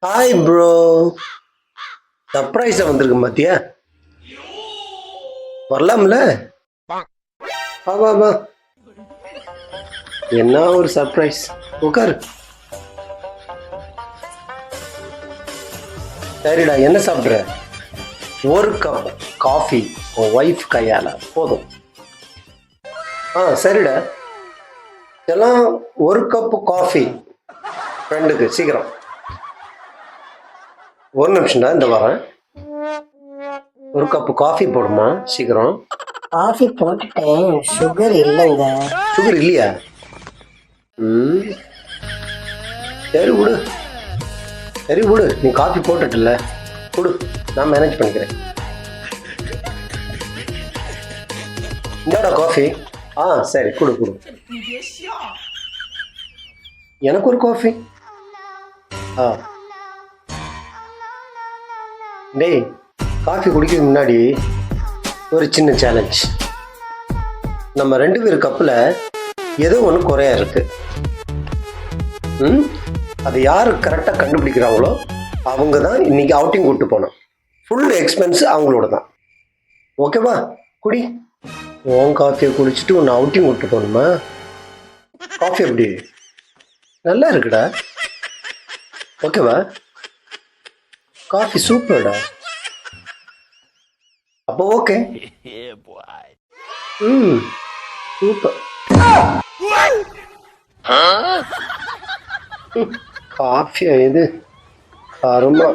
Hi bro. சர்ப்ரைஸா வந்திருக்கு மத்தியா. வரலாம்ல. வா வா வா. என்ன ஒரு சர்ப்ரைஸ். உட்காரு. சரிடா, என்ன சாப்பிட்ற? ஒரு கப் காஃபி உன் ஒய்ஃப் கையால போதும். சரிடா. எல்லாம் ஒரு கப்பு காஃபி ஃப்ரெண்டுக்கு சீக்கிரம். ஒரு நிமிஷம்டா, இந்த வரேன். ஒரு கப்பு காஃபி போடுமா சீக்கிரம். காஃபி போட்டுட்டேன், சுகர் இல்லைங்க. சுகர் இல்லையா? சரி விடு, சரி விடு. நீ காஃபி போட்டுட்டல, கொடு, நான் மேனேஜ் பண்ணிக்கிறேன். இந்தாடா காஃபி. சரி, கொடு கொடு. எனக்கு ஒரு காஃபி. டேய், காஃபி குடிக்கிறதுக்கு முன்னாடி ஒரு சின்ன சேலஞ்ச். நம்ம 2 பேர் கப்பில் ஏதோ ஒன்று குறையா இருக்கு. அது யார் கரெக்டாக கண்டுபிடிக்கிறாங்களோ அவங்க தான் இன்னைக்கு அவுட்டிங் கூப்பிட்டு போனோம். ஃபுல் எக்ஸ்பென்ஸ் அவங்களோட தான். ஓகேவா? குடி. உன் காஃபியை குடிச்சிட்டு உன்னை அவுட்டிங் கூப்பிட்டு போகணுமா? காஃபி எப்படி? நல்லா இருக்குடா. ஓகேவா? காஃபி சூப்பர்டா. அப்போ ஓகே. சூப்பர். காஃபியா இது? அருமா.